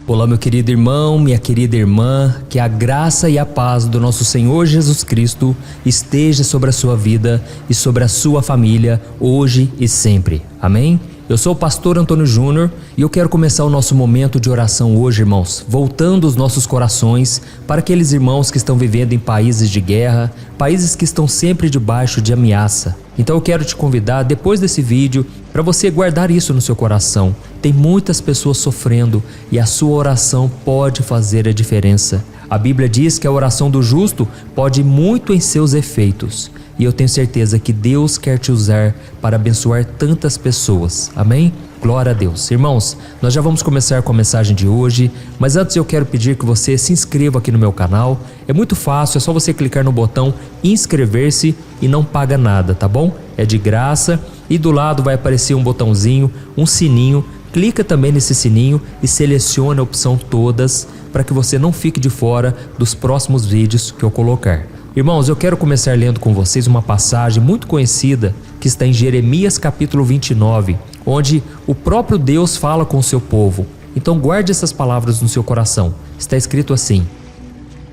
Olá, meu querido irmão, minha querida irmã, que a graça e a paz do nosso Senhor Jesus Cristo esteja sobre a sua vida e sobre a sua família, hoje e sempre. Amém? Eu sou o pastor Antônio Júnior e eu quero começar o nosso momento de oração hoje, irmãos, voltando os nossos corações para aqueles irmãos que estão vivendo em países de guerra, países que estão sempre debaixo de ameaça. Então eu quero te convidar, depois desse vídeo, para você guardar isso no seu coração. Tem muitas pessoas sofrendo e a sua oração pode fazer a diferença. A Bíblia diz que a oração do justo pode muito em seus efeitos. E eu tenho certeza que Deus quer te usar para abençoar tantas pessoas. Amém? Glória a Deus. Irmãos, nós já vamos começar com a mensagem de hoje, mas antes eu quero pedir que você se inscreva aqui no meu canal. É muito fácil, é só você clicar no botão inscrever-se e não paga nada, tá bom? É de graça e do lado vai aparecer um botãozinho, um sininho. Clica também nesse sininho e selecione a opção todas para que você não fique de fora dos próximos vídeos que eu colocar. Irmãos, eu quero começar lendo com vocês uma passagem muito conhecida que está em Jeremias capítulo 29, onde o próprio Deus fala com o seu povo. Então guarde essas palavras no seu coração. Está escrito assim: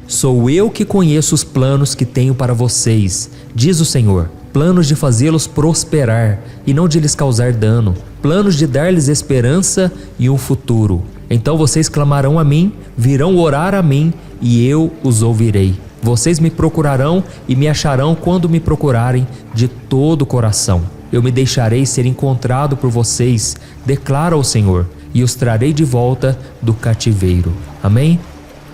Sou eu que conheço os planos que tenho para vocês, diz o Senhor, planos de fazê-los prosperar e não de lhes causar dano, planos de dar-lhes esperança e um futuro. Então vocês clamarão a mim, virão orar a mim e eu os ouvirei. Vocês me procurarão e me acharão quando me procurarem de todo o coração. Eu me deixarei ser encontrado por vocês, declara o Senhor, e os trarei de volta do cativeiro. Amém?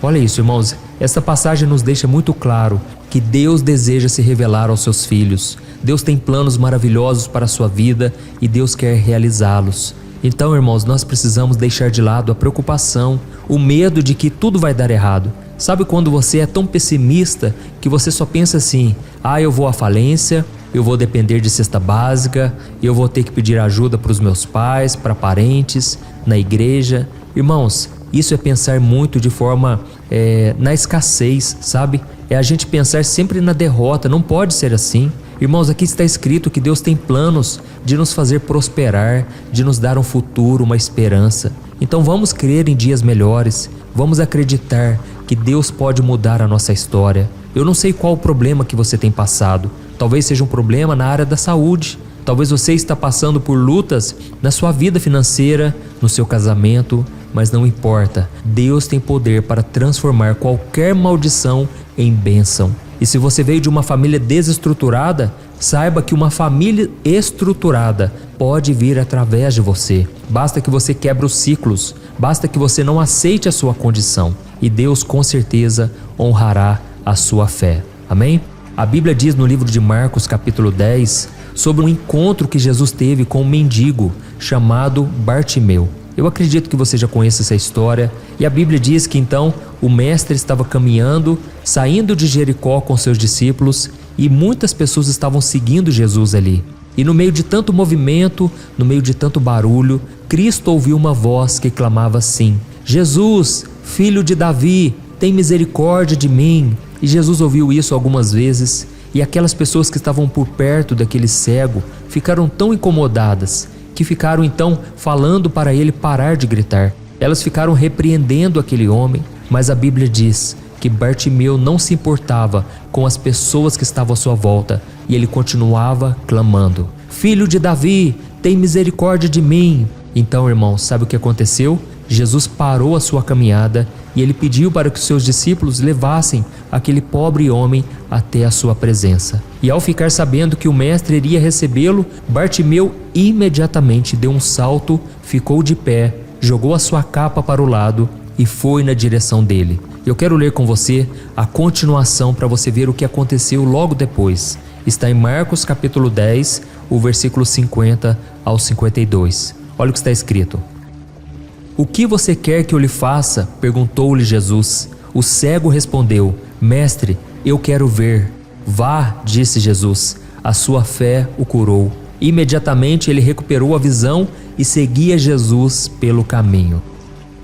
Olha isso, irmãos. Esta passagem nos deixa muito claro que Deus deseja se revelar aos seus filhos. Deus tem planos maravilhosos para a sua vida e Deus quer realizá-los. Então, irmãos, nós precisamos deixar de lado a preocupação, o medo de que tudo vai dar errado. Sabe quando você é tão pessimista que você só pensa assim: eu vou à falência, eu vou depender de cesta básica, eu vou ter que pedir ajuda para os meus pais, para parentes, na igreja. Irmãos, isso é pensar muito de forma na escassez, sabe? É a gente pensar sempre na derrota, não pode ser assim. Irmãos, aqui está escrito que Deus tem planos de nos fazer prosperar, de nos dar um futuro, uma esperança. Então vamos crer em dias melhores, vamos acreditar que Deus pode mudar a nossa história. Eu não sei qual o problema que você tem passado. Talvez seja um problema na área da saúde. Talvez você está passando por lutas na sua vida financeira, no seu casamento, mas não importa. Deus tem poder para transformar qualquer maldição em bênção. E se você veio de uma família desestruturada, saiba que uma família estruturada pode vir através de você. Basta que você quebre os ciclos, basta que você não aceite a sua condição e Deus com certeza honrará a sua fé. Amém? A Bíblia diz no livro de Marcos capítulo 10 sobre um encontro que Jesus teve com um mendigo chamado Bartimeu. Eu acredito que você já conhece essa história e a Bíblia diz que então o mestre estava caminhando, saindo de Jericó com seus discípulos e muitas pessoas estavam seguindo Jesus ali. E no meio de tanto movimento, no meio de tanto barulho, Cristo ouviu uma voz que clamava assim: Jesus, filho de Davi, tem misericórdia de mim. E Jesus ouviu isso algumas vezes e aquelas pessoas que estavam por perto daquele cego ficaram tão incomodadas que ficaram então falando para ele parar de gritar. Elas ficaram repreendendo aquele homem, mas a Bíblia diz que Bartimeu não se importava com as pessoas que estavam à sua volta e ele continuava clamando: Filho de Davi, tem misericórdia de mim. Então, irmãos, sabe o que aconteceu? Jesus parou a sua caminhada e ele pediu para que os seus discípulos levassem aquele pobre homem até a sua presença. E ao ficar sabendo que o mestre iria recebê-lo, Bartimeu imediatamente deu um salto, ficou de pé, jogou a sua capa para o lado e foi na direção dele. Eu quero ler com você a continuação para você ver o que aconteceu logo depois. Está em Marcos capítulo 10, o versículo 50 ao 52. Olha o que está escrito. O que você quer que eu lhe faça? Perguntou-lhe Jesus. O cego respondeu: Mestre, eu quero ver. Vá, disse Jesus, a sua fé o curou. Imediatamente ele recuperou a visão e seguia Jesus pelo caminho.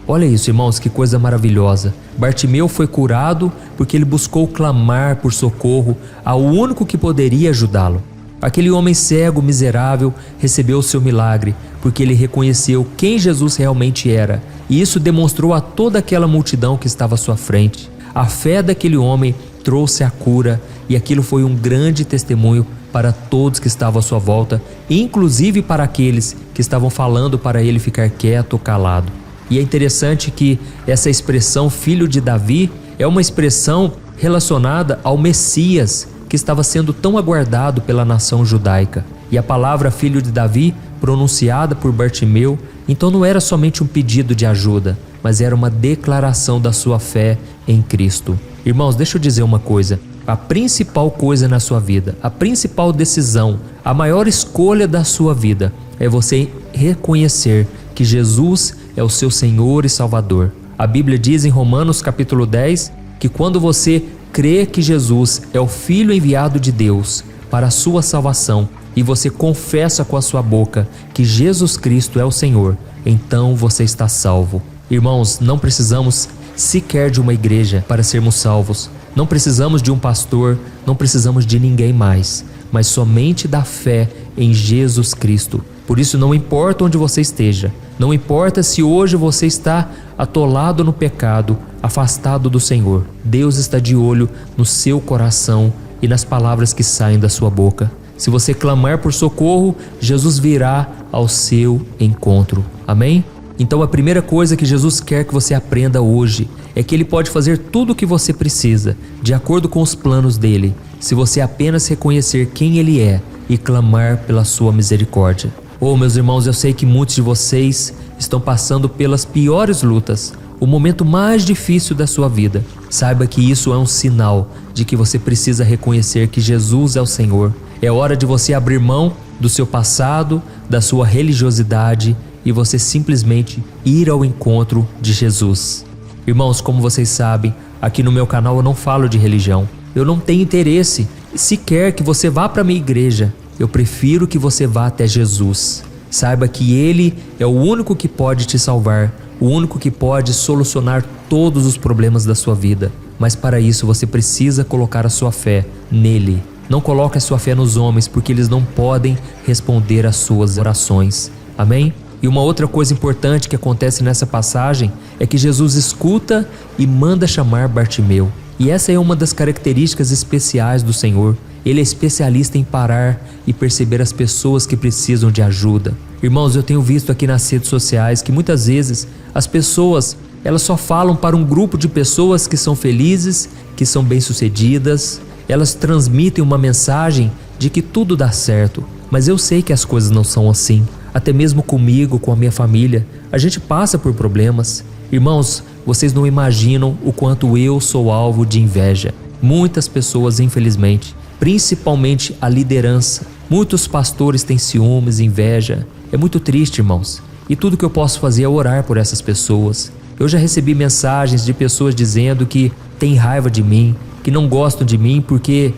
Olha isso, irmãos, que coisa maravilhosa. Bartimeu foi curado porque ele buscou clamar por socorro ao único que poderia ajudá-lo. Aquele homem cego, miserável, recebeu o seu milagre porque ele reconheceu quem Jesus realmente era e isso demonstrou a toda aquela multidão que estava à sua frente. A fé daquele homem trouxe a cura e aquilo foi um grande testemunho para todos que estavam à sua volta, inclusive para aqueles que estavam falando para ele ficar quieto ou calado. E é interessante que essa expressão filho de Davi é uma expressão relacionada ao Messias que estava sendo tão aguardado pela nação judaica. E a palavra filho de Davi, pronunciada por Bartimeu, então não era somente um pedido de ajuda, mas era uma declaração da sua fé em Cristo. Irmãos, deixa eu dizer uma coisa. A principal coisa na sua vida, a principal decisão, a maior escolha da sua vida é você reconhecer que Jesus é o seu Senhor e Salvador. A Bíblia diz em Romanos capítulo 10 que quando você crê que Jesus é o Filho enviado de Deus para a sua salvação e você confessa com a sua boca que Jesus Cristo é o Senhor, então você está salvo. Irmãos, não precisamos sequer de uma igreja para sermos salvos. Não precisamos de um pastor, não precisamos de ninguém mais, mas somente da fé em Jesus Cristo. Por isso não importa onde você esteja, não importa se hoje você está atolado no pecado, afastado do Senhor. Deus está de olho no seu coração e nas palavras que saem da sua boca. Se você clamar por socorro, Jesus virá ao seu encontro. Amém? Então a primeira coisa que Jesus quer que você aprenda hoje é que Ele pode fazer tudo o que você precisa, de acordo com os planos dEle, se você apenas reconhecer quem Ele é e clamar pela sua misericórdia. Meus irmãos, eu sei que muitos de vocês estão passando pelas piores lutas, o momento mais difícil da sua vida. Saiba que isso é um sinal de que você precisa reconhecer que Jesus é o Senhor. É hora de você abrir mão do seu passado, da sua religiosidade e você simplesmente ir ao encontro de Jesus. Irmãos, como vocês sabem, aqui no meu canal eu não falo de religião. Eu não tenho interesse sequer que você vá para a minha igreja. Eu prefiro que você vá até Jesus. Saiba que Ele é o único que pode te salvar, o único que pode solucionar todos os problemas da sua vida. Mas para isso você precisa colocar a sua fé nele. Não coloque a sua fé nos homens, porque eles não podem responder às suas orações. Amém? E uma outra coisa importante que acontece nessa passagem é que Jesus escuta e manda chamar Bartimeu. E essa é uma das características especiais do Senhor. Ele é especialista em parar e perceber as pessoas que precisam de ajuda. Irmãos, eu tenho visto aqui nas redes sociais que muitas vezes as pessoas, elas só falam para um grupo de pessoas que são felizes, que são bem-sucedidas. Elas transmitem uma mensagem de que tudo dá certo. Mas eu sei que as coisas não são assim. Até mesmo comigo, com a minha família, a gente passa por problemas. Irmãos, vocês não imaginam o quanto eu sou alvo de inveja. Muitas pessoas, infelizmente, principalmente a liderança. Muitos pastores têm ciúmes, inveja. É muito triste, irmãos. E tudo que eu posso fazer é orar por essas pessoas. Eu já recebi mensagens de pessoas dizendo que têm raiva de mim, que não gostam de mim porque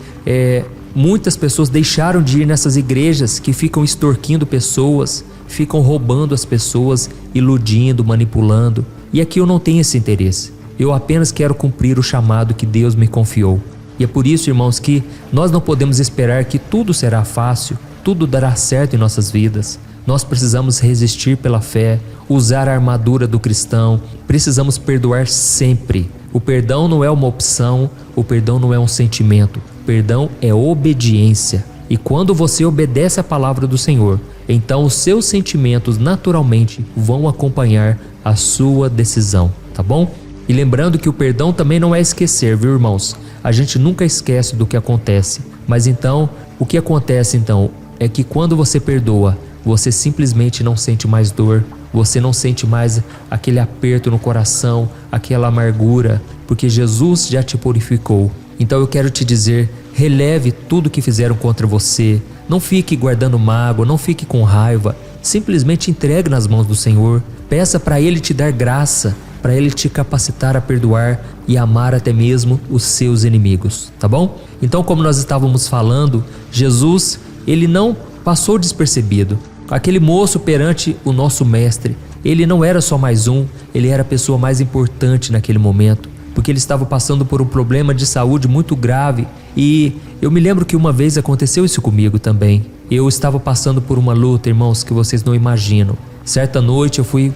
muitas pessoas deixaram de ir nessas igrejas que ficam extorquindo pessoas, ficam roubando as pessoas, iludindo, manipulando. E aqui eu não tenho esse interesse. Eu apenas quero cumprir o chamado que Deus me confiou. E é por isso, irmãos, que nós não podemos esperar que tudo será fácil, tudo dará certo em nossas vidas. Nós precisamos resistir pela fé, usar a armadura do cristão, precisamos perdoar sempre. O perdão não é uma opção, o perdão não é um sentimento, o perdão é obediência. E quando você obedece a palavra do Senhor, então os seus sentimentos naturalmente vão acompanhar a sua decisão, tá bom? E lembrando que o perdão também não é esquecer, viu, irmãos? A gente nunca esquece do que acontece. Mas então, o que acontece então é que quando você perdoa, você simplesmente não sente mais dor, você não sente mais aquele aperto no coração, aquela amargura, porque Jesus já te purificou. Então eu quero te dizer, releve tudo que fizeram contra você, não fique guardando mágoa, não fique com raiva, simplesmente entregue nas mãos do Senhor, peça para Ele te dar graça, para Ele te capacitar a perdoar e amar até mesmo os seus inimigos, tá bom? Então, como nós estávamos falando, Jesus, Ele não passou despercebido. Aquele moço perante o nosso mestre, ele não era só mais um, ele era a pessoa mais importante naquele momento, porque ele estava passando por um problema de saúde muito grave. E eu me lembro que uma vez aconteceu isso comigo também. Eu estava passando por uma luta, irmãos, que vocês não imaginam. Certa noite eu fui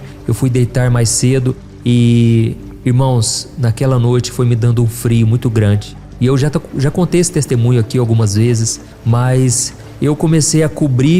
deitar mais cedo e, irmãos, naquela noite foi me dando um frio muito grande. E eu já contei esse testemunho aqui algumas vezes, mas eu comecei a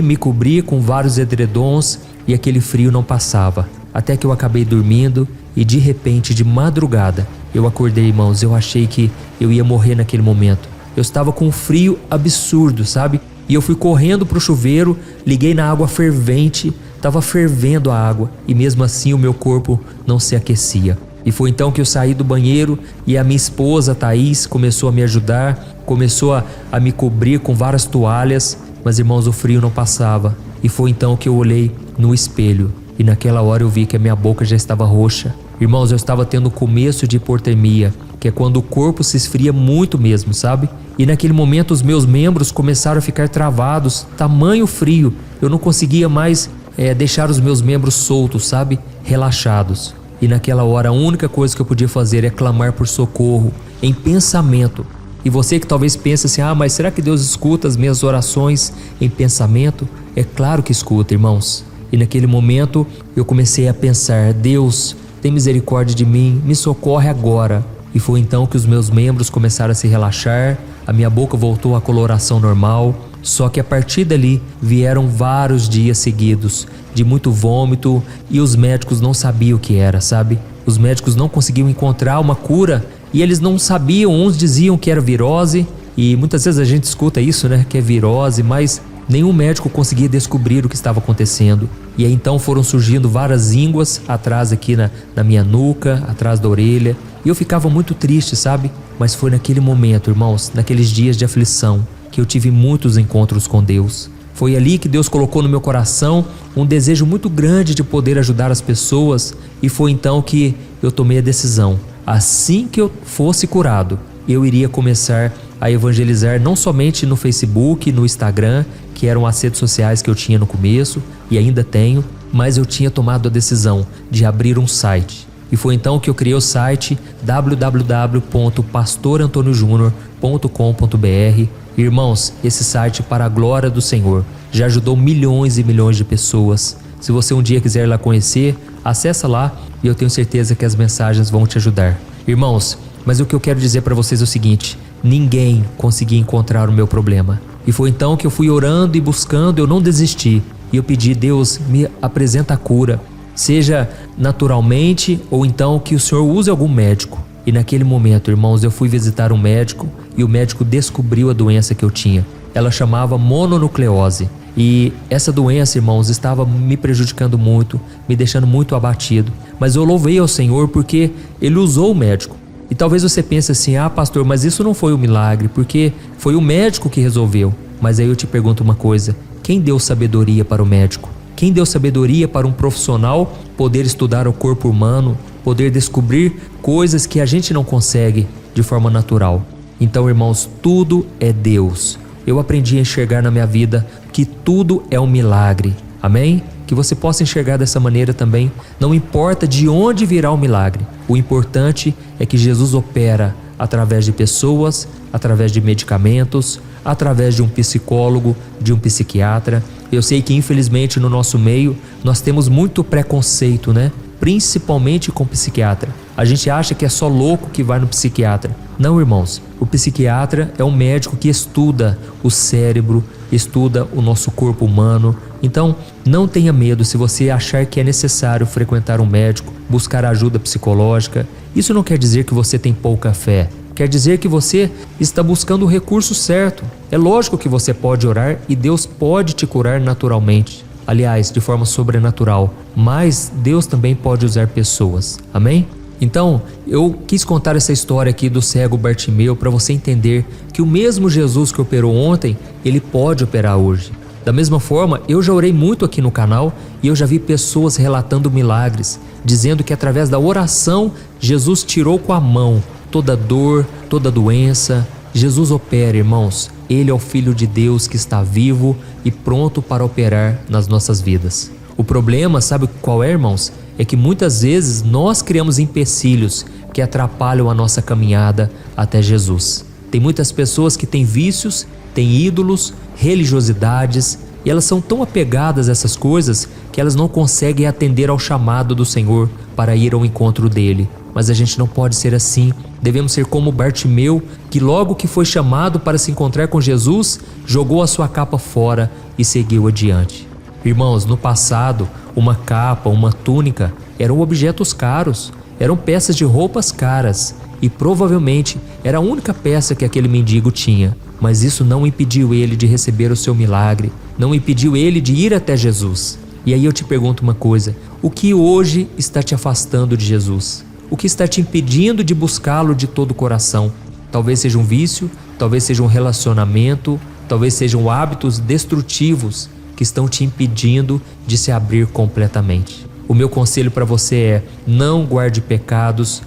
me cobrir com vários edredons e aquele frio não passava. Até que eu acabei dormindo e de repente, de madrugada, eu acordei, irmãos. Eu achei que eu ia morrer naquele momento. Eu estava com um frio absurdo, sabe? E eu fui correndo pro chuveiro, liguei na água fervente, estava fervendo a água e mesmo assim o meu corpo não se aquecia. E foi então que eu saí do banheiro e a minha esposa, Thaís, começou a me ajudar, começou a me cobrir com várias toalhas, mas, irmãos, o frio não passava. E foi então que eu olhei no espelho e naquela hora eu vi que a minha boca já estava roxa. Irmãos, eu estava tendo o começo de hipotermia, que é quando o corpo se esfria muito mesmo, sabe? E naquele momento os meus membros começaram a ficar travados, tamanho frio. Eu não conseguia mais deixar os meus membros soltos, sabe? Relaxados. E naquela hora a única coisa que eu podia fazer é clamar por socorro, em pensamento. E você que talvez pense assim, mas será que Deus escuta as minhas orações em pensamento? É claro que escuta, irmãos. E naquele momento eu comecei a pensar, Deus, tem misericórdia de mim, me socorre agora. E foi então que os meus membros começaram a se relaxar, a minha boca voltou à coloração normal. Só que a partir dali vieram vários dias seguidos de muito vômito e os médicos não sabiam o que era, sabe? Os médicos não conseguiam encontrar uma cura e eles não sabiam, uns diziam que era virose e muitas vezes a gente escuta isso, né? Que é virose, mas nenhum médico conseguia descobrir o que estava acontecendo. E aí então foram surgindo várias ínguas atrás aqui na minha nuca, atrás da orelha. E eu ficava muito triste, sabe? Mas foi naquele momento, irmãos, naqueles dias de aflição, que eu tive muitos encontros com Deus. Foi ali que Deus colocou no meu coração um desejo muito grande de poder ajudar as pessoas. E foi então que eu tomei a decisão. Assim que eu fosse curado, eu iria começar a evangelizar não somente no Facebook, no Instagram, que eram as redes sociais que eu tinha no começo e ainda tenho, mas eu tinha tomado a decisão de abrir um site. E foi então que eu criei o site www.pastorantonioJunior.com.br. Irmãos, esse site, para a glória do Senhor, já ajudou milhões e milhões de pessoas. Se você um dia quiser lá conhecer, acessa lá e eu tenho certeza que as mensagens vão te ajudar. Irmãos, mas o que eu quero dizer para vocês é o seguinte: ninguém conseguia encontrar o meu problema. E foi então que eu fui orando e buscando, eu não desisti. E eu pedi, Deus, me apresenta a cura. Seja naturalmente ou então que o Senhor use algum médico. E naquele momento, irmãos, eu fui visitar um médico e o médico descobriu a doença que eu tinha. Ela chamava mononucleose. E essa doença, irmãos, estava me prejudicando muito, me deixando muito abatido. Mas eu louvei ao Senhor porque Ele usou o médico. E talvez você pense assim, pastor, mas isso não foi um milagre, porque foi o médico que resolveu. Mas aí eu te pergunto uma coisa, quem deu sabedoria para o médico? Quem deu sabedoria para um profissional poder estudar o corpo humano, poder descobrir coisas que a gente não consegue de forma natural? Então, irmãos, tudo é Deus. Eu aprendi a enxergar na minha vida que tudo é um milagre. Amém? Que você possa enxergar dessa maneira também. Não importa de onde virá o milagre. O importante é que Jesus opera através de pessoas, através de medicamentos, através de um psicólogo, de um psiquiatra. Eu sei que infelizmente no nosso meio nós temos muito preconceito, né? Principalmente com psiquiatra. A gente acha que é só louco que vai no psiquiatra. Não, irmãos. O psiquiatra é um médico que estuda o cérebro, estuda o nosso corpo humano. Então, não tenha medo se você achar que é necessário frequentar um médico, buscar ajuda psicológica. Isso não quer dizer que você tem pouca fé. Quer dizer que você está buscando o recurso certo. É lógico que você pode orar e Deus pode te curar naturalmente. Aliás, de forma sobrenatural. Mas Deus também pode usar pessoas. Amém? Então, eu quis contar essa história aqui do cego Bartimeu para você entender que o mesmo Jesus que operou ontem, Ele pode operar hoje. Da mesma forma, eu já orei muito aqui no canal e eu já vi pessoas relatando milagres, dizendo que através da oração, Jesus tirou com a mão toda dor, toda doença. Jesus opera, irmãos. Ele é o Filho de Deus que está vivo e pronto para operar nas nossas vidas. O problema, sabe qual é, irmãos? É que muitas vezes nós criamos empecilhos que atrapalham a nossa caminhada até Jesus. Tem muitas pessoas que têm vícios, têm ídolos, religiosidades, e elas são tão apegadas a essas coisas que elas não conseguem atender ao chamado do Senhor para ir ao encontro dele. Mas a gente não pode ser assim. Devemos ser como Bartimeu, que logo que foi chamado para se encontrar com Jesus, jogou a sua capa fora e seguiu adiante. Irmãos, no passado, uma capa, uma túnica eram objetos caros, eram peças de roupas caras e provavelmente era a única peça que aquele mendigo tinha. Mas isso não impediu ele de receber o seu milagre, não impediu ele de ir até Jesus. E aí eu te pergunto uma coisa: o que hoje está te afastando de Jesus? O que está te impedindo de buscá-lo de todo o coração? Talvez seja um vício, talvez seja um relacionamento, talvez sejam hábitos destrutivos que estão te impedindo de se abrir completamente. O meu conselho para você é: não guarde pecados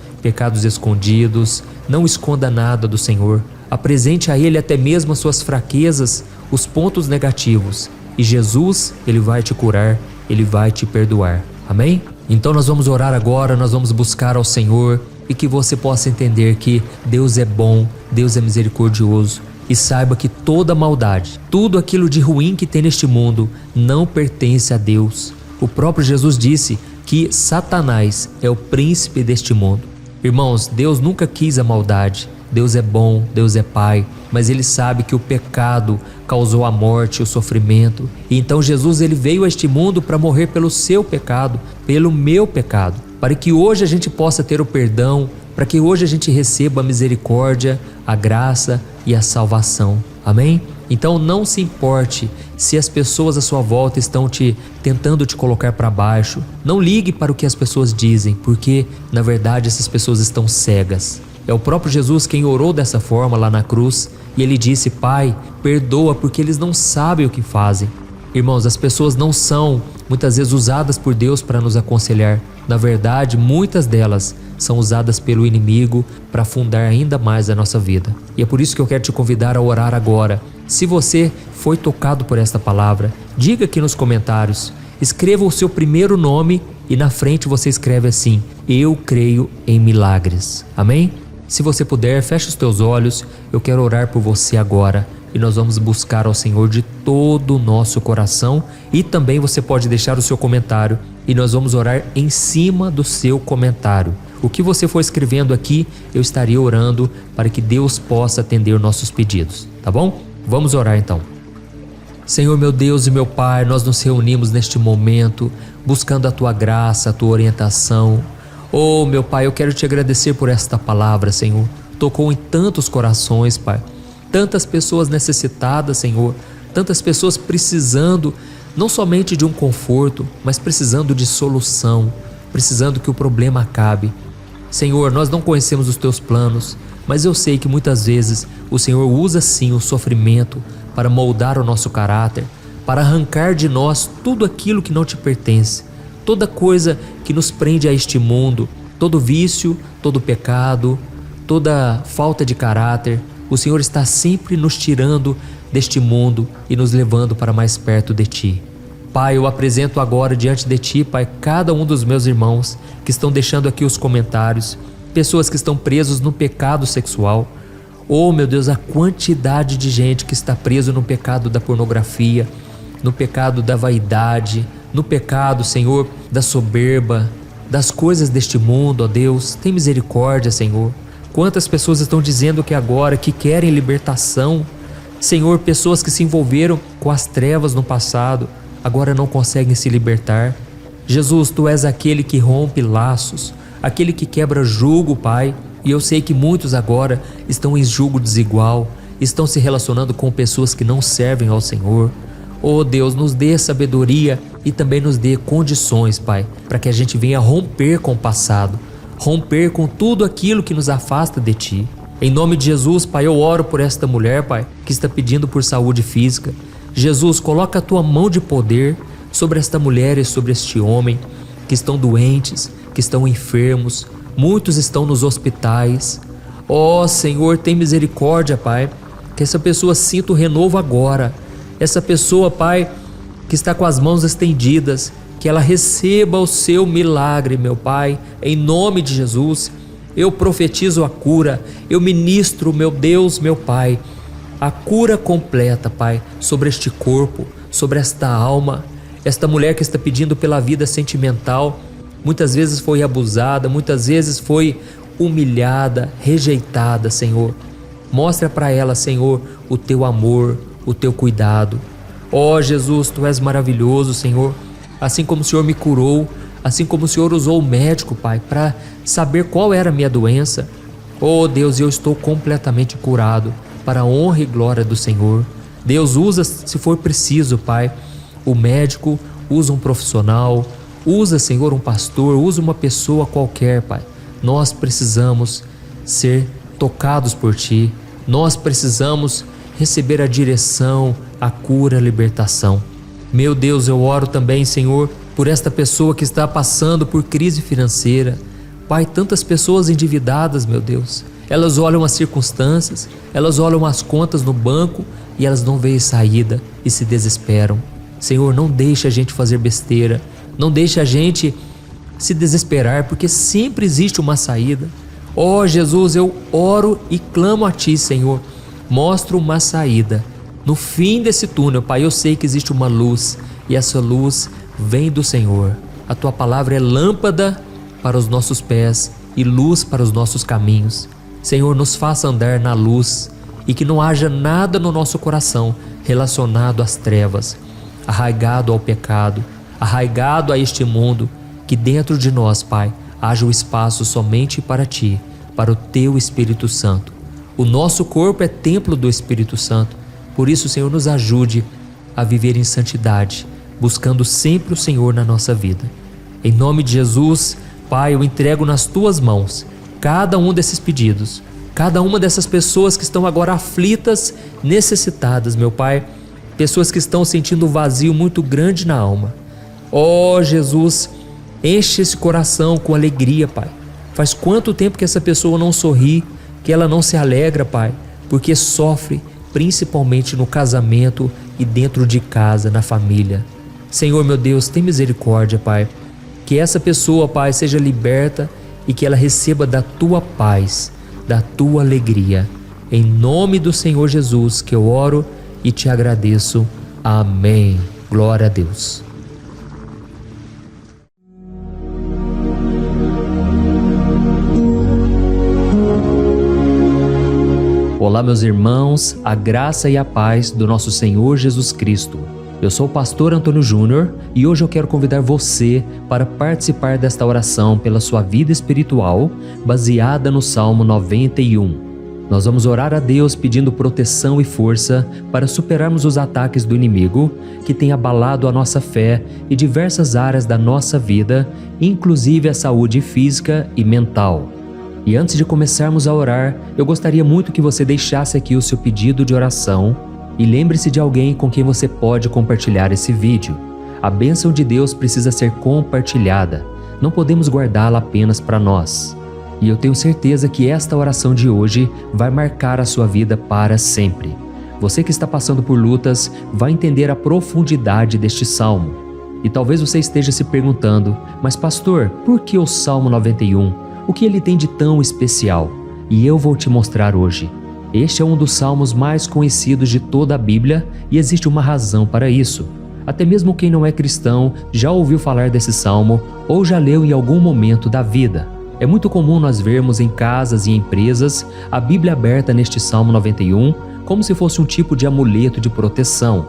escondidos, não esconda nada do Senhor. Apresente a Ele até mesmo as suas fraquezas, os pontos negativos. E Jesus, Ele vai te curar, Ele vai te perdoar. Amém? Então nós vamos orar agora, nós vamos buscar ao Senhor e que você possa entender que Deus é bom, Deus é misericordioso. E saiba que toda maldade, tudo aquilo de ruim que tem neste mundo não pertence a Deus. O próprio Jesus disse que Satanás é o príncipe deste mundo. Irmãos, Deus nunca quis a maldade. Deus é bom, Deus é Pai, mas Ele sabe que o pecado causou a morte, o sofrimento. E então Jesus, Ele veio a este mundo para morrer pelo seu pecado, pelo meu pecado, para que hoje a gente possa ter o perdão, para que hoje a gente receba a misericórdia, a graça e a salvação. Amém? Então não se importe se as pessoas à sua volta estão tentando te colocar para baixo. Não ligue para o que as pessoas dizem, porque na verdade essas pessoas estão cegas. É o próprio Jesus quem orou dessa forma lá na cruz, e Ele disse: Pai, perdoa porque eles não sabem o que fazem. Irmãos, as pessoas não são muitas vezes usadas por Deus para nos aconselhar. Na verdade, muitas delas são usadas pelo inimigo para afundar ainda mais a nossa vida. E é por isso que eu quero te convidar a orar agora. Se você foi tocado por esta palavra, diga aqui nos comentários, escreva o seu primeiro nome e na frente você escreve assim: eu creio em milagres. Amém? Se você puder, feche os teus olhos, eu quero orar por você agora e nós vamos buscar ao Senhor de todo o nosso coração. E também você pode deixar o seu comentário e nós vamos orar em cima do seu comentário. O que você for escrevendo aqui, eu estaria orando para que Deus possa atender nossos pedidos, tá bom? Vamos orar então. Senhor meu Deus e meu Pai, nós nos reunimos neste momento buscando a Tua graça, a Tua orientação. Oh, meu Pai, eu quero Te agradecer por esta palavra, Senhor. Tocou em tantos corações, Pai. Tantas pessoas necessitadas, Senhor. Tantas pessoas precisando não somente de um conforto, mas precisando de solução, precisando que o problema acabe. Senhor, nós não conhecemos os Teus planos, mas eu sei que muitas vezes o Senhor usa sim o sofrimento para moldar o nosso caráter, para arrancar de nós tudo aquilo que não Te pertence. Toda coisa que nos prende a este mundo, todo vício, todo pecado, toda falta de caráter, o Senhor está sempre nos tirando deste mundo e nos levando para mais perto de Ti. Pai, eu apresento agora diante de Ti, Pai, cada um dos meus irmãos que estão deixando aqui os comentários, pessoas que estão presos no pecado sexual. Oh, meu Deus, a quantidade de gente que está preso no pecado da pornografia, no pecado da vaidade, no pecado, Senhor, da soberba, das coisas deste mundo, ó Deus. Tem misericórdia, Senhor. Quantas pessoas estão dizendo que agora que querem libertação, Senhor, pessoas que se envolveram com as trevas no passado, agora não conseguem se libertar. Jesus, Tu és aquele que rompe laços, aquele que quebra jugo, Pai. E eu sei que muitos agora estão em jugo desigual, estão se relacionando com pessoas que não servem ao Senhor. Oh Deus, nos dê sabedoria e também nos dê condições, Pai, para que a gente venha romper com o passado, romper com tudo aquilo que nos afasta de Ti. Em nome de Jesus, Pai, eu oro por esta mulher, Pai, que está pedindo por saúde física. Jesus, coloca a Tua mão de poder sobre esta mulher e sobre este homem que estão doentes, que estão enfermos, muitos estão nos hospitais. Ó Senhor, tem misericórdia, Pai, que essa pessoa sinta o renovo agora. Essa pessoa, Pai, que está com as mãos estendidas, que ela receba o Seu milagre, meu Pai, em nome de Jesus. Eu profetizo a cura, eu ministro, meu Deus, meu Pai, a cura completa, Pai, sobre este corpo, sobre esta alma, esta mulher que está pedindo pela vida sentimental. Muitas vezes foi abusada, muitas vezes foi humilhada, rejeitada, Senhor. Mostra para ela, Senhor, o teu amor, o teu cuidado. Ó Jesus, tu és maravilhoso, Senhor. Assim como o Senhor me curou, assim como o Senhor usou o médico, Pai, para saber qual era a minha doença. Oh Deus, eu estou completamente curado, para a honra e glória do Senhor. Deus, usa, se for preciso, Pai, o médico, usa um profissional, usa, Senhor, um pastor, usa uma pessoa qualquer, Pai. Nós precisamos ser tocados por Ti. Nós precisamos receber a direção, a cura, a libertação. Meu Deus, eu oro também, Senhor, por esta pessoa que está passando por crise financeira. Pai, tantas pessoas endividadas, meu Deus. Elas olham as circunstâncias, elas olham as contas no banco e elas não veem saída e se desesperam. Senhor, não deixe a gente fazer besteira, não deixe a gente se desesperar, porque sempre existe uma saída. Ó Jesus, eu oro e clamo a Ti, Senhor. Mostra uma saída. No fim desse túnel, Pai, eu sei que existe uma luz e essa luz vem do Senhor. A Tua palavra é lâmpada para os nossos pés e luz para os nossos caminhos. Senhor, nos faça andar na luz e que não haja nada no nosso coração relacionado às trevas, arraigado ao pecado, arraigado a este mundo. Que dentro de nós, Pai, haja o espaço somente para Ti, para o Teu Espírito Santo. O nosso corpo é templo do Espírito Santo. Por isso, Senhor, nos ajude a viver em santidade, buscando sempre o Senhor na nossa vida. Em nome de Jesus, Pai, eu entrego nas Tuas mãos cada um desses pedidos, cada uma dessas pessoas que estão agora aflitas, necessitadas, meu Pai, pessoas que estão sentindo um vazio muito grande na alma. Ó Jesus, enche esse coração com alegria, Pai. Faz quanto tempo que essa pessoa não sorri, que ela não se alegra, Pai, porque sofre, principalmente no casamento e dentro de casa, na família. Senhor, meu Deus, tem misericórdia, Pai. Que essa pessoa, Pai, seja liberta e que ela receba da Tua paz, da Tua alegria. Em nome do Senhor Jesus que eu oro e Te agradeço. Amém. Glória a Deus. Olá, meus irmãos, a graça e a paz do nosso Senhor Jesus Cristo. Eu sou o pastor Antônio Júnior e hoje eu quero convidar você para participar desta oração pela sua vida espiritual, baseada no Salmo 91. Nós vamos orar a Deus pedindo proteção e força para superarmos os ataques do inimigo que tem abalado a nossa fé e diversas áreas da nossa vida, inclusive a saúde física e mental. E antes de começarmos a orar, eu gostaria muito que você deixasse aqui o seu pedido de oração e lembre-se de alguém com quem você pode compartilhar esse vídeo. A bênção de Deus precisa ser compartilhada, não podemos guardá-la apenas para nós. E eu tenho certeza que esta oração de hoje vai marcar a sua vida para sempre. Você que está passando por lutas vai entender a profundidade deste salmo. E talvez você esteja se perguntando, mas pastor, por que o Salmo 91? O que ele tem de tão especial? E eu vou te mostrar hoje. Este é um dos salmos mais conhecidos de toda a Bíblia e existe uma razão para isso. Até mesmo quem não é cristão já ouviu falar desse salmo ou já leu em algum momento da vida. É muito comum nós vermos em casas e empresas a Bíblia aberta neste Salmo 91 como se fosse um tipo de amuleto de proteção.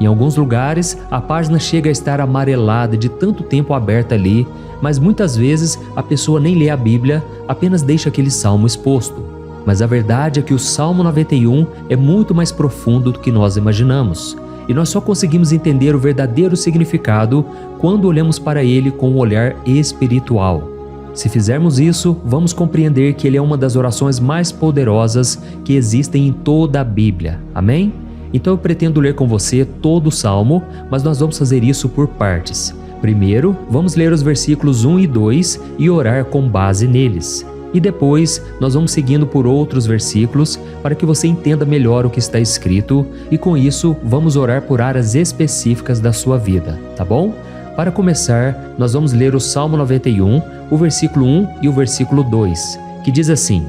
Em alguns lugares, a página chega a estar amarelada de tanto tempo aberta ali, mas muitas vezes a pessoa nem lê a Bíblia, apenas deixa aquele salmo exposto. Mas a verdade é que o Salmo 91 é muito mais profundo do que nós imaginamos. E nós só conseguimos entender o verdadeiro significado quando olhamos para ele com um olhar espiritual. Se fizermos isso, vamos compreender que ele é uma das orações mais poderosas que existem em toda a Bíblia. Amém? Então eu pretendo ler com você todo o Salmo, mas nós vamos fazer isso por partes. Primeiro, vamos ler os versículos 1 e 2 e orar com base neles. E depois, nós vamos seguindo por outros versículos para que você entenda melhor o que está escrito e com isso, vamos orar por áreas específicas da sua vida, tá bom? Para começar, nós vamos ler o Salmo 91, o versículo 1 e o versículo 2, que diz assim: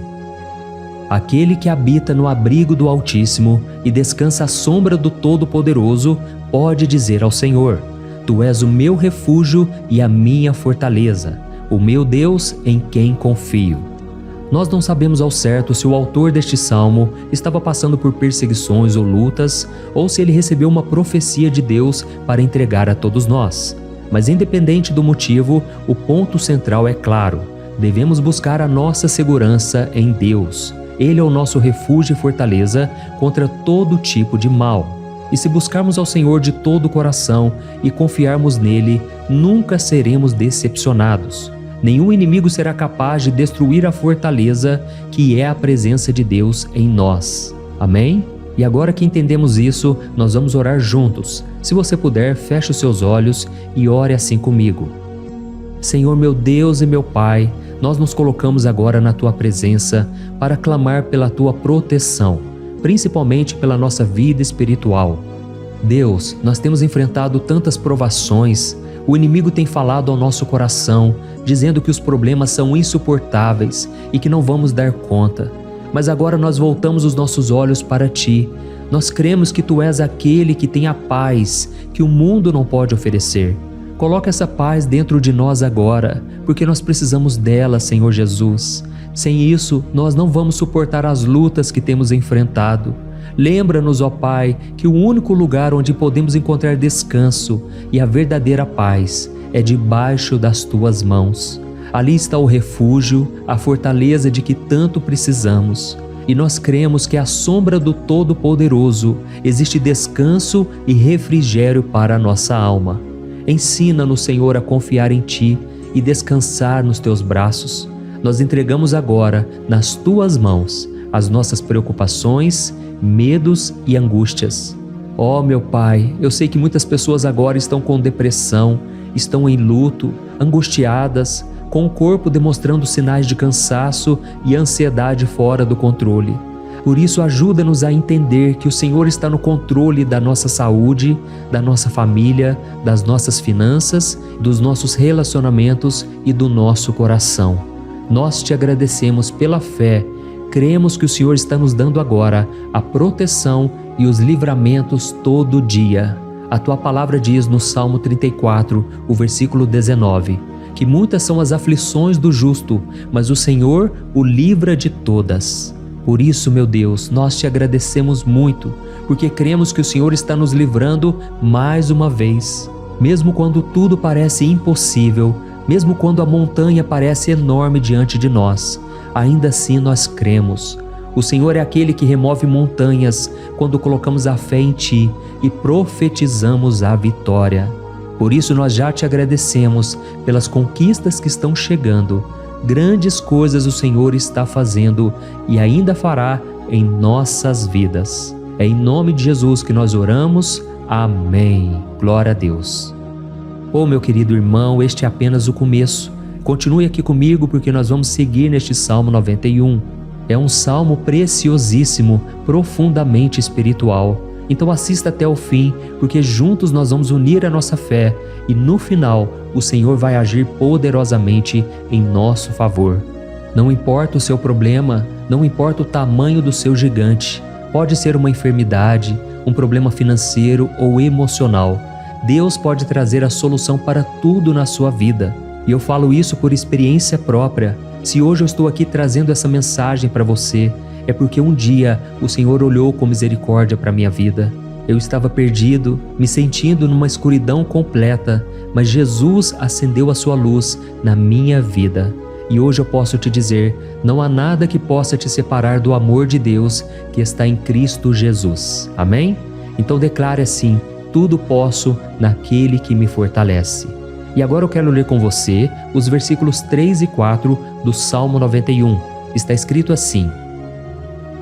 Aquele que habita no abrigo do Altíssimo e descansa à sombra do Todo-Poderoso pode dizer ao Senhor: Tu és o meu refúgio e a minha fortaleza, o meu Deus em quem confio. Nós não sabemos ao certo se o autor deste salmo estava passando por perseguições ou lutas, ou se ele recebeu uma profecia de Deus para entregar a todos nós. Mas independente do motivo, o ponto central é claro: devemos buscar a nossa segurança em Deus. Ele é o nosso refúgio e fortaleza contra todo tipo de mal. E se buscarmos ao Senhor de todo o coração e confiarmos nele, nunca seremos decepcionados. Nenhum inimigo será capaz de destruir a fortaleza que é a presença de Deus em nós. Amém? E agora que entendemos isso, nós vamos orar juntos. Se você puder, feche os seus olhos e ore assim comigo. Senhor meu Deus e meu Pai, nós nos colocamos agora na Tua presença para clamar pela Tua proteção, principalmente pela nossa vida espiritual. Deus, nós temos enfrentado tantas provações. O inimigo tem falado ao nosso coração, dizendo que os problemas são insuportáveis e que não vamos dar conta. Mas agora nós voltamos os nossos olhos para Ti. Nós cremos que Tu és aquele que tem a paz que o mundo não pode oferecer. Coloca essa paz dentro de nós agora, porque nós precisamos dela, Senhor Jesus. Sem isso, nós não vamos suportar as lutas que temos enfrentado. Lembra-nos, ó Pai, que o único lugar onde podemos encontrar descanso e a verdadeira paz é debaixo das Tuas mãos. Ali está o refúgio, a fortaleza de que tanto precisamos. E nós cremos que à sombra do Todo-Poderoso existe descanso e refrigério para a nossa alma. Ensina-nos, Senhor, a confiar em Ti e descansar nos Teus braços. Nós entregamos agora nas Tuas mãos as nossas preocupações, medos e angústias. Ó meu Pai, eu sei que muitas pessoas agora estão com depressão, estão em luto, angustiadas, com o corpo demonstrando sinais de cansaço e ansiedade fora do controle. Por isso, ajuda-nos a entender que o Senhor está no controle da nossa saúde, da nossa família, das nossas finanças, dos nossos relacionamentos e do nosso coração. Nós Te agradecemos pela fé. Cremos que o Senhor está nos dando agora a proteção e os livramentos todo dia. A Tua palavra diz no Salmo 34, o versículo 19, que muitas são as aflições do justo, mas o Senhor o livra de todas. Por isso, meu Deus, nós Te agradecemos muito, porque cremos que o Senhor está nos livrando mais uma vez. Mesmo quando tudo parece impossível, mesmo quando a montanha parece enorme diante de nós, ainda assim nós cremos. O Senhor é aquele que remove montanhas quando colocamos a fé em Ti e profetizamos a vitória. Por isso nós já Te agradecemos pelas conquistas que estão chegando. Grandes coisas o Senhor está fazendo e ainda fará em nossas vidas. É em nome de Jesus que nós oramos. Amém. Glória a Deus. Oh, meu querido irmão, este é apenas o começo. Continue aqui comigo porque nós vamos seguir neste Salmo 91. É um salmo preciosíssimo, profundamente espiritual. Então assista até o fim, porque juntos nós vamos unir a nossa fé e no final o Senhor vai agir poderosamente em nosso favor. Não importa o seu problema, não importa o tamanho do seu gigante, pode ser uma enfermidade, um problema financeiro ou emocional. Deus pode trazer a solução para tudo na sua vida. E eu falo isso por experiência própria. Se hoje eu estou aqui trazendo essa mensagem para você, é porque um dia o Senhor olhou com misericórdia para a minha vida. Eu estava perdido, me sentindo numa escuridão completa, mas Jesus acendeu a sua luz na minha vida. E hoje eu posso te dizer, não há nada que possa te separar do amor de Deus que está em Cristo Jesus. Amém? Então declare assim: tudo posso naquele que me fortalece. E agora eu quero ler com você os versículos 3 e 4 do Salmo 91. Está escrito assim: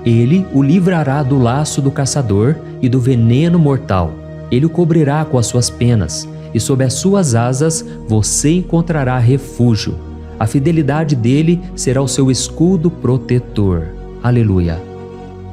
Ele o livrará do laço do caçador e do veneno mortal. Ele o cobrirá com as suas penas, e sob as suas asas você encontrará refúgio. A fidelidade dele será o seu escudo protetor. Aleluia.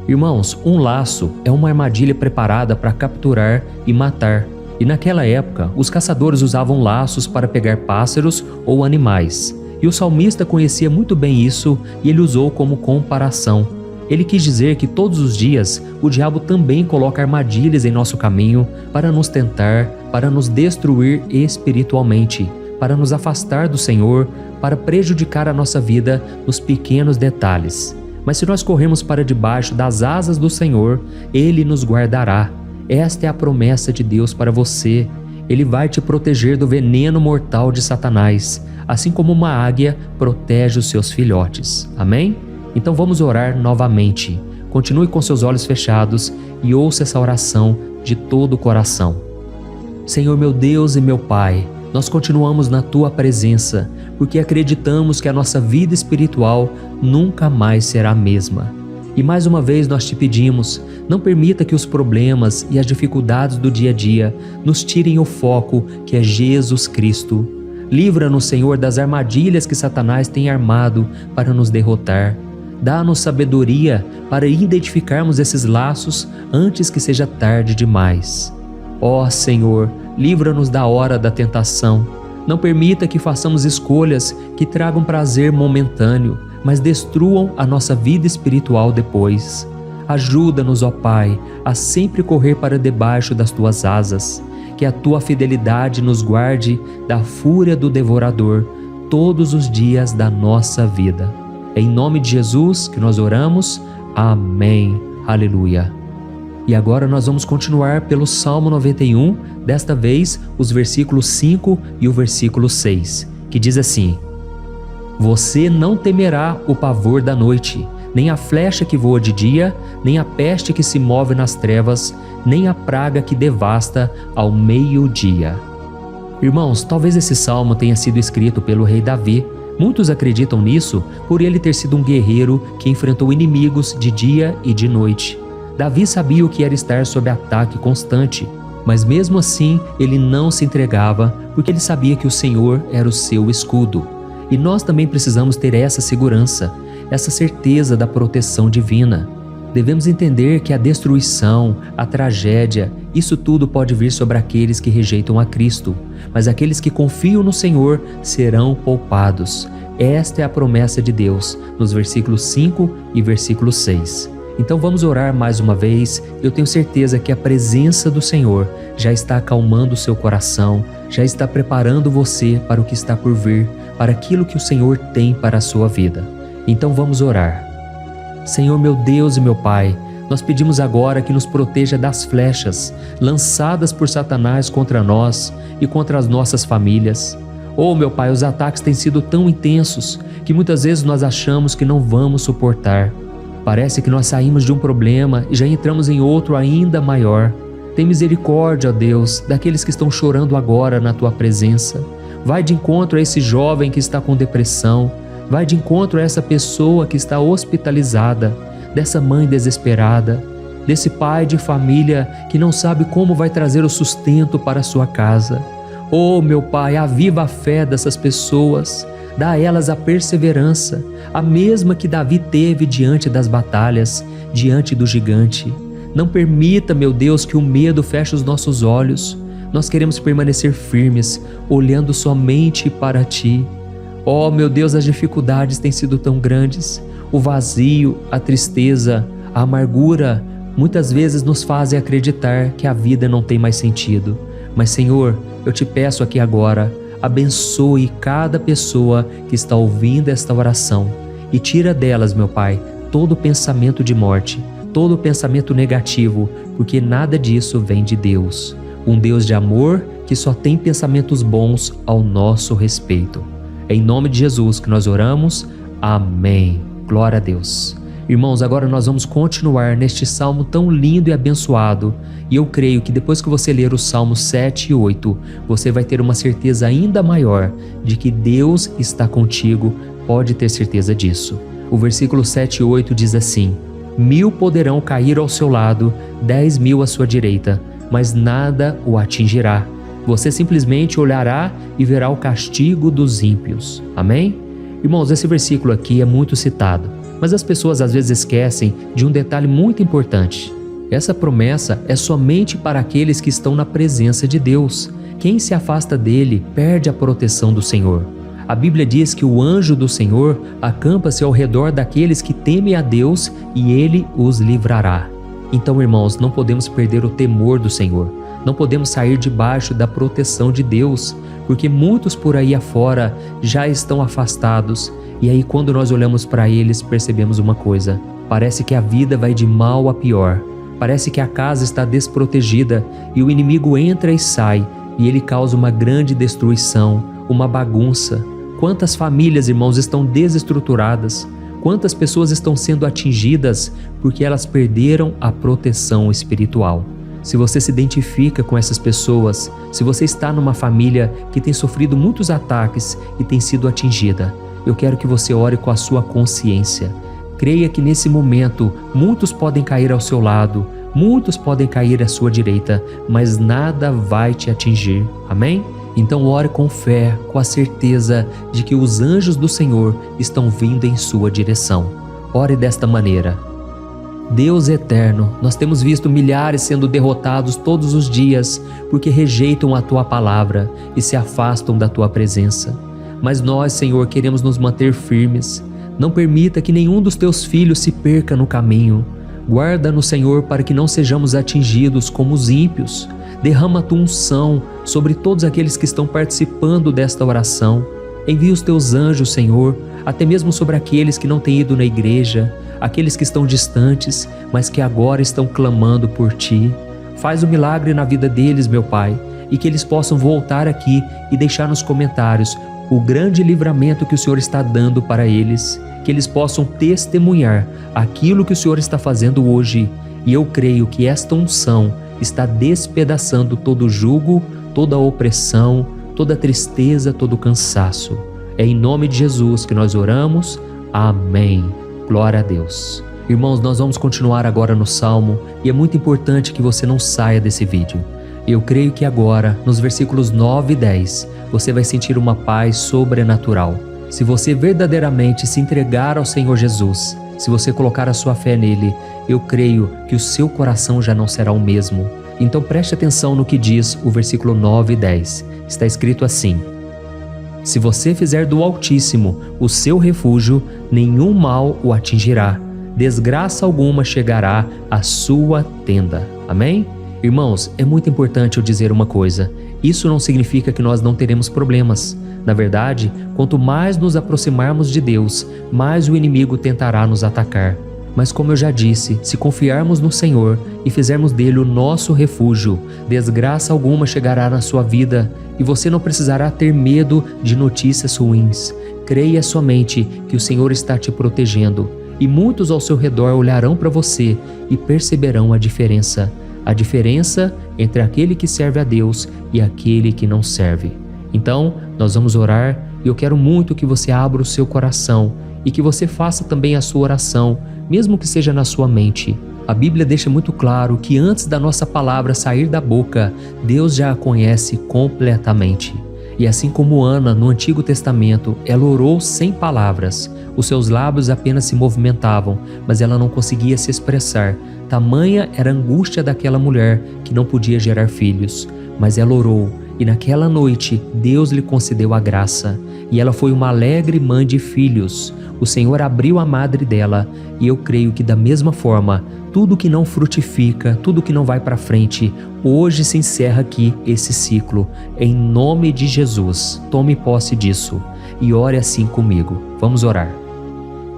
Irmãos, um laço é uma armadilha preparada para capturar e matar. E naquela época, os caçadores usavam laços para pegar pássaros ou animais. E o salmista conhecia muito bem isso e ele usou como comparação. Ele quis dizer que todos os dias o diabo também coloca armadilhas em nosso caminho para nos tentar, para nos destruir espiritualmente, para nos afastar do Senhor, para prejudicar a nossa vida nos pequenos detalhes. Mas se nós corremos para debaixo das asas do Senhor, Ele nos guardará. Esta é a promessa de Deus para você. Ele vai te proteger do veneno mortal de Satanás, assim como uma águia protege os seus filhotes. Amém? Então vamos orar novamente. Continue com seus olhos fechados e ouça essa oração de todo o coração. Senhor meu Deus e meu Pai, nós continuamos na Tua presença, porque acreditamos que a nossa vida espiritual nunca mais será a mesma. E mais uma vez nós te pedimos, não permita que os problemas e as dificuldades do dia a dia nos tirem o foco que é Jesus Cristo. Livra-nos, Senhor, das armadilhas que Satanás tem armado para nos derrotar. Dá-nos sabedoria para identificarmos esses laços antes que seja tarde demais. Ó Senhor, livra-nos da hora da tentação. Não permita que façamos escolhas que tragam prazer momentâneo, mas destruam a nossa vida espiritual depois. Ajuda-nos, ó Pai, a sempre correr para debaixo das Tuas asas. Que a Tua fidelidade nos guarde da fúria do devorador todos os dias da nossa vida. É em nome de Jesus que nós oramos. Amém. Aleluia. E agora nós vamos continuar pelo Salmo 91, desta vez os versículos 5 e o versículo 6, que diz assim: Você não temerá o pavor da noite, nem a flecha que voa de dia, nem a peste que se move nas trevas, nem a praga que devasta ao meio-dia. Irmãos, talvez esse salmo tenha sido escrito pelo rei Davi. Muitos acreditam nisso por ele ter sido um guerreiro que enfrentou inimigos de dia e de noite. Davi sabia o que era estar sob ataque constante, mas mesmo assim ele não se entregava porque ele sabia que o Senhor era o seu escudo. E nós também precisamos ter essa segurança, essa certeza da proteção divina. Devemos entender que a destruição, a tragédia, isso tudo pode vir sobre aqueles que rejeitam a Cristo, mas aqueles que confiam no Senhor serão poupados. Esta é a promessa de Deus, nos versículos 5 e versículo 6. Então vamos orar mais uma vez. Eu tenho certeza que a presença do Senhor já está acalmando o seu coração, já está preparando você para o que está por vir, para aquilo que o Senhor tem para a sua vida. Então vamos orar. Senhor meu Deus e meu Pai, nós pedimos agora que nos proteja das flechas lançadas por Satanás contra nós e contra as nossas famílias. Oh meu Pai, os ataques têm sido tão intensos que muitas vezes nós achamos que não vamos suportar. Parece que nós saímos de um problema e já entramos em outro ainda maior. Tem misericórdia, ó Deus, daqueles que estão chorando agora na Tua presença. Vai de encontro a esse jovem que está com depressão. Vai de encontro a essa pessoa que está hospitalizada, dessa mãe desesperada, desse pai de família que não sabe como vai trazer o sustento para a sua casa. Oh, meu Pai, aviva a fé dessas pessoas, dá a elas a perseverança, a mesma que Davi teve diante das batalhas, diante do gigante. Não permita, meu Deus, que o medo feche os nossos olhos. Nós queremos permanecer firmes, olhando somente para Ti. Oh, meu Deus, as dificuldades têm sido tão grandes. O vazio, a tristeza, a amargura, muitas vezes nos fazem acreditar que a vida não tem mais sentido. Mas, Senhor, eu te peço aqui agora, abençoe cada pessoa que está ouvindo esta oração e tira delas, meu Pai, todo pensamento de morte, todo pensamento negativo, porque nada disso vem de Deus. Um Deus de amor que só tem pensamentos bons ao nosso respeito. É em nome de Jesus que nós oramos. Amém. Glória a Deus. Irmãos, agora nós vamos continuar neste salmo tão lindo e abençoado. E eu creio que depois que você ler os salmos 7 e 8, você vai ter uma certeza ainda maior de que Deus está contigo. Pode ter certeza disso. O versículo 7 e 8 diz assim: 1000 poderão cair ao seu lado, 10.000 à sua direita, mas nada o atingirá. Você simplesmente olhará e verá o castigo dos ímpios. Amém? Irmãos, esse versículo aqui é muito citado, mas as pessoas às vezes esquecem de um detalhe muito importante. Essa promessa é somente para aqueles que estão na presença de Deus. Quem se afasta dele perde a proteção do Senhor. A Bíblia diz que o anjo do Senhor acampa-se ao redor daqueles que temem a Deus e Ele os livrará. Então, irmãos, não podemos perder o temor do Senhor. Não podemos sair debaixo da proteção de Deus, porque muitos por aí afora já estão afastados. E aí, quando nós olhamos para eles, percebemos uma coisa: parece que a vida vai de mal a pior. Parece que a casa está desprotegida e o inimigo entra e sai, e ele causa uma grande destruição, uma bagunça. Quantas famílias, irmãos, estão desestruturadas? Quantas pessoas estão sendo atingidas porque elas perderam a proteção espiritual? Se você se identifica com essas pessoas, se você está numa família que tem sofrido muitos ataques e tem sido atingida, eu quero que você ore com a sua consciência. Creia que nesse momento muitos podem cair ao seu lado, muitos podem cair à sua direita, mas nada vai te atingir. Amém? Então ore com fé, com a certeza de que os anjos do Senhor estão vindo em sua direção. Ore desta maneira: Deus eterno, nós temos visto milhares sendo derrotados todos os dias porque rejeitam a Tua palavra e se afastam da Tua presença. Mas nós, Senhor, queremos nos manter firmes. Não permita que nenhum dos Teus filhos se perca no caminho. Guarda-nos, Senhor, para que não sejamos atingidos como os ímpios. Derrama a Tua unção sobre todos aqueles que estão participando desta oração. Envia os Teus anjos, Senhor, até mesmo sobre aqueles que não têm ido na igreja, aqueles que estão distantes, mas que agora estão clamando por Ti. Faz o milagre na vida deles, meu Pai, e que eles possam voltar aqui e deixar nos comentários o grande livramento que o Senhor está dando para eles, que eles possam testemunhar aquilo que o Senhor está fazendo hoje. E eu creio que esta unção está despedaçando todo jugo, toda opressão, toda tristeza, todo cansaço. É em nome de Jesus que nós oramos. Amém. Glória a Deus. Irmãos, nós vamos continuar agora no Salmo e é muito importante que você não saia desse vídeo. Eu creio que agora, nos versículos 9 e 10, você vai sentir uma paz sobrenatural. Se você verdadeiramente se entregar ao Senhor Jesus, se você colocar a sua fé nele, eu creio que o seu coração já não será o mesmo. Então preste atenção no que diz o versículo 9 e 10. Está escrito assim: Se você fizer do Altíssimo o seu refúgio, nenhum mal o atingirá, desgraça alguma chegará à sua tenda. Amém? Irmãos, é muito importante eu dizer uma coisa: isso não significa que nós não teremos problemas. Na verdade, quanto mais nos aproximarmos de Deus, mais o inimigo tentará nos atacar. Mas como eu já disse, se confiarmos no Senhor e fizermos dele o nosso refúgio, desgraça alguma chegará na sua vida e você não precisará ter medo de notícias ruins. Creia somente que o Senhor está te protegendo e muitos ao seu redor olharão para você e perceberão a diferença entre aquele que serve a Deus e aquele que não serve. Então, nós vamos orar e eu quero muito que você abra o seu coração e que você faça também a sua oração, mesmo que seja na sua mente. A Bíblia deixa muito claro que antes da nossa palavra sair da boca, Deus já a conhece completamente. E assim como Ana, no Antigo Testamento, ela orou sem palavras. Os seus lábios apenas se movimentavam, mas ela não conseguia se expressar. Tamanha era a angústia daquela mulher que não podia gerar filhos. Mas ela orou, e naquela noite Deus lhe concedeu a graça. E ela foi uma alegre mãe de filhos. O Senhor abriu a madre dela, e eu creio que da mesma forma, tudo que não frutifica, tudo que não vai para frente, hoje se encerra aqui esse ciclo. Em nome de Jesus, tome posse disso e ore assim comigo. Vamos orar.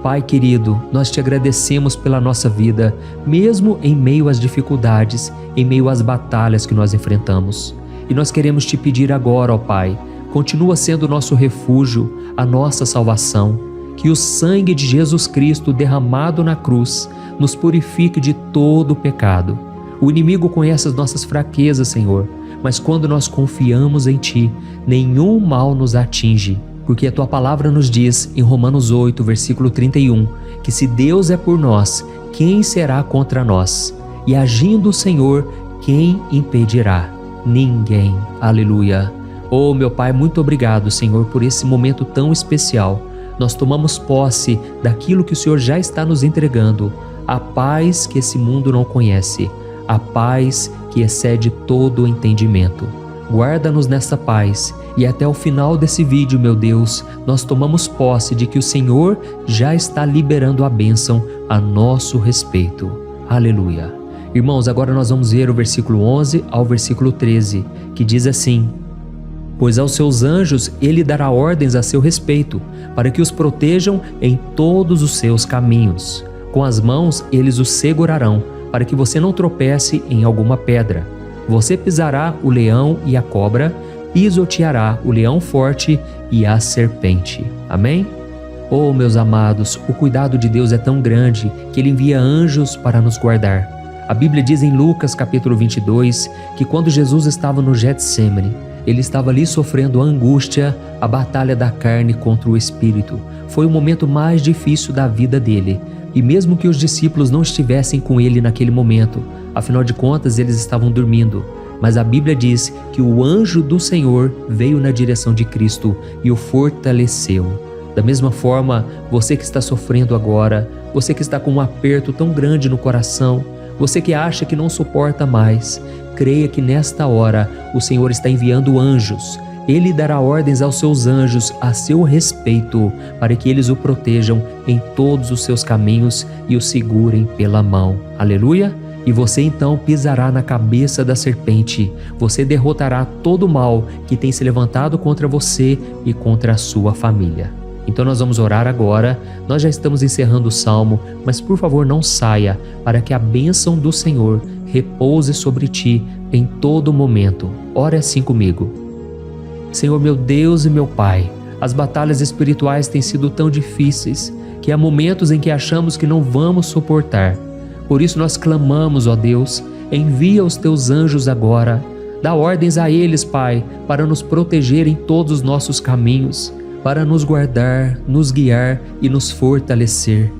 Pai querido, nós te agradecemos pela nossa vida, mesmo em meio às dificuldades, em meio às batalhas que nós enfrentamos. E nós queremos te pedir agora, ó Pai, continua sendo o nosso refúgio, a nossa salvação. Que o sangue de Jesus Cristo derramado na cruz nos purifique de todo o pecado. O inimigo conhece as nossas fraquezas, Senhor, mas quando nós confiamos em Ti, nenhum mal nos atinge, porque a Tua palavra nos diz em Romanos 8, versículo 31, que se Deus é por nós, quem será contra nós? E agindo o Senhor, quem impedirá? Ninguém. Aleluia. Oh, meu Pai, muito obrigado, Senhor, por esse momento tão especial. Nós tomamos posse daquilo que o Senhor já está nos entregando, a paz que esse mundo não conhece, a paz que excede todo o entendimento. guarda-nos nessa paz e até o final desse vídeo, meu Deus, nós tomamos posse de que o Senhor já está liberando a bênção a nosso respeito. Aleluia. Irmãos, agora nós vamos ver o versículo 11 ao versículo 13, que diz assim: Pois aos seus anjos ele dará ordens a seu respeito, para que os protejam em todos os seus caminhos. Com as mãos eles os segurarão, para que você não tropece em alguma pedra. Você pisará o leão e a cobra, pisoteará o leão forte e a serpente. Amém? Oh, meus amados, o cuidado de Deus é tão grande que Ele envia anjos para nos guardar. A Bíblia diz em Lucas capítulo 22 que quando Jesus estava no Getsêmani, Ele estava ali sofrendo a angústia, a batalha da carne contra o espírito. Foi o momento mais difícil da vida dele. E mesmo que os discípulos não estivessem com ele naquele momento, afinal de contas eles estavam dormindo, mas a Bíblia diz que o anjo do Senhor veio na direção de Cristo e o fortaleceu. Da mesma forma, você que está sofrendo agora, você que está com um aperto tão grande no coração, você que acha que não suporta mais, creia que nesta hora o Senhor está enviando anjos. Ele dará ordens aos seus anjos a seu respeito, para que eles o protejam em todos os seus caminhos e o segurem pela mão. Aleluia! E você então pisará na cabeça da serpente. Você derrotará todo o mal que tem se levantado contra você e contra a sua família. Então nós vamos orar agora. Nós já estamos encerrando o salmo, mas por favor não saia, para que a bênção do Senhor repouse sobre ti em todo momento. Ore assim comigo. Senhor, meu Deus e meu Pai, as batalhas espirituais têm sido tão difíceis que há momentos em que achamos que não vamos suportar. Por isso nós clamamos, ó Deus, envia os teus anjos agora. Dá ordens a eles, Pai, para nos proteger em todos os nossos caminhos, para nos guardar, nos guiar e nos fortalecer.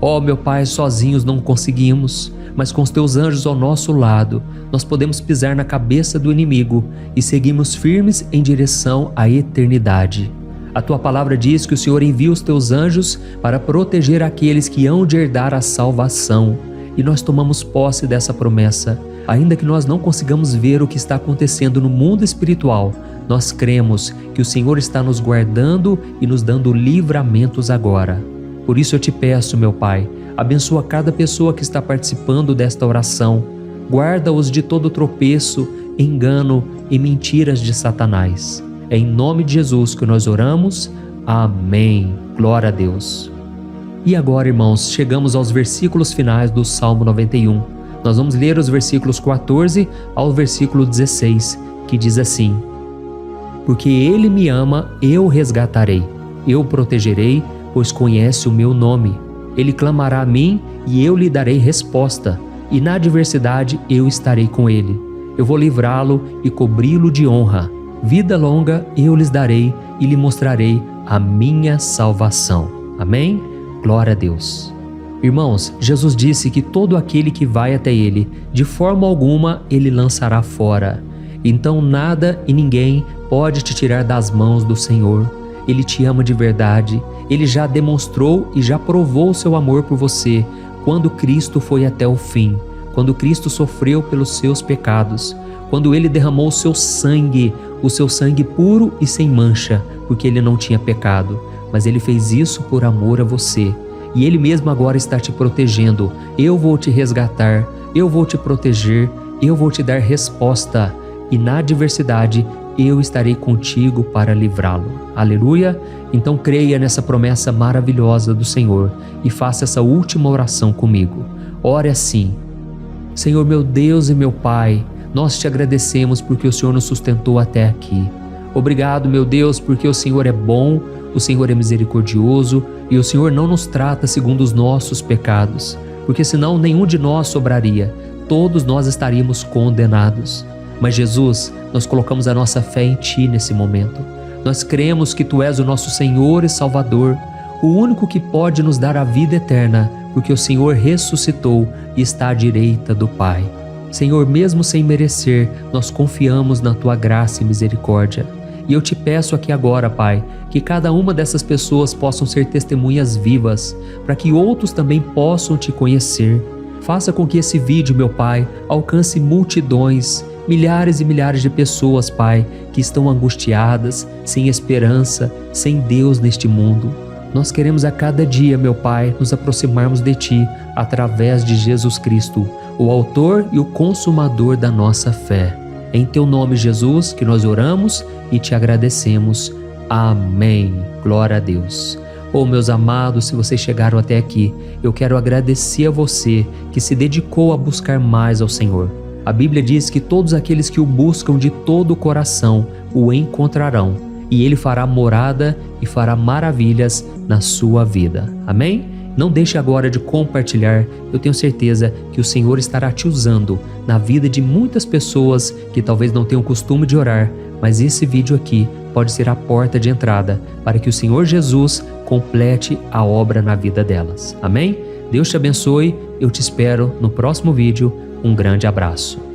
Ó meu Pai, sozinhos não conseguimos, mas com os teus anjos ao nosso lado, nós podemos pisar na cabeça do inimigo e seguimos firmes em direção à eternidade. A tua palavra diz que o Senhor envia os teus anjos para proteger aqueles que hão de herdar a salvação. E nós tomamos posse dessa promessa. Ainda que nós não consigamos ver o que está acontecendo no mundo espiritual, nós cremos que o Senhor está nos guardando e nos dando livramentos agora. Por isso eu te peço, meu Pai, abençoa cada pessoa que está participando desta oração. Guarda-os de todo tropeço, engano e mentiras de Satanás. É em nome de Jesus que nós oramos. Amém. Glória a Deus. E agora, irmãos, chegamos aos versículos finais do Salmo 91. Nós vamos ler os versículos 14 ao versículo 16, que diz assim: Porque Ele me ama, eu o resgatarei, eu o protegerei, pois conhece o meu nome. Ele clamará a mim e eu lhe darei resposta, e na adversidade eu estarei com ele. Eu vou livrá-lo e cobri-lo de honra. Vida longa eu lhes darei e lhe mostrarei a minha salvação. Amém? Glória a Deus. Irmãos, Jesus disse que todo aquele que vai até ele, de forma alguma ele lançará fora. Então nada e ninguém pode te tirar das mãos do Senhor. Ele te ama de verdade. Ele já demonstrou e já provou o seu amor por você quando Cristo foi até o fim, quando Cristo sofreu pelos seus pecados, quando Ele derramou o seu sangue puro e sem mancha, porque Ele não tinha pecado, mas Ele fez isso por amor a você. E Ele mesmo agora está te protegendo. Eu vou te resgatar, eu vou te proteger, eu vou te dar resposta, e na adversidade eu estarei contigo para livrá-lo. Aleluia! Então creia nessa promessa maravilhosa do Senhor e faça essa última oração comigo. Ore assim: Senhor, meu Deus e meu Pai, nós te agradecemos porque o Senhor nos sustentou até aqui. Obrigado, meu Deus, porque o Senhor é bom, o Senhor é misericordioso e o Senhor não nos trata segundo os nossos pecados, porque senão nenhum de nós sobraria, todos nós estaríamos condenados. Mas Jesus, nós colocamos a nossa fé em Ti nesse momento. Nós cremos que Tu és o nosso Senhor e Salvador, o único que pode nos dar a vida eterna, porque o Senhor ressuscitou e está à direita do Pai. Senhor, mesmo sem merecer, nós confiamos na Tua graça e misericórdia. E eu te peço aqui agora, Pai, que cada uma dessas pessoas possam ser testemunhas vivas, para que outros também possam Te conhecer. Faça com que esse vídeo, meu Pai, alcance multidões, milhares e milhares de pessoas, Pai, que estão angustiadas, sem esperança, sem Deus neste mundo. Nós queremos a cada dia, meu Pai, nos aproximarmos de Ti através de Jesus Cristo, o autor e o consumador da nossa fé. Em Teu nome, Jesus, que nós oramos e Te agradecemos. Amém. Glória a Deus. Oh, meus amados, se vocês chegaram até aqui, eu quero agradecer a você que se dedicou a buscar mais ao Senhor. A Bíblia diz que todos aqueles que o buscam de todo o coração o encontrarão, e Ele fará morada e fará maravilhas na sua vida. Amém? Não deixe agora de compartilhar, eu tenho certeza que o Senhor estará te usando na vida de muitas pessoas que talvez não tenham costume de orar, mas esse vídeo aqui pode ser a porta de entrada para que o Senhor Jesus complete a obra na vida delas. Amém? Deus te abençoe, eu te espero no próximo vídeo. Um grande abraço.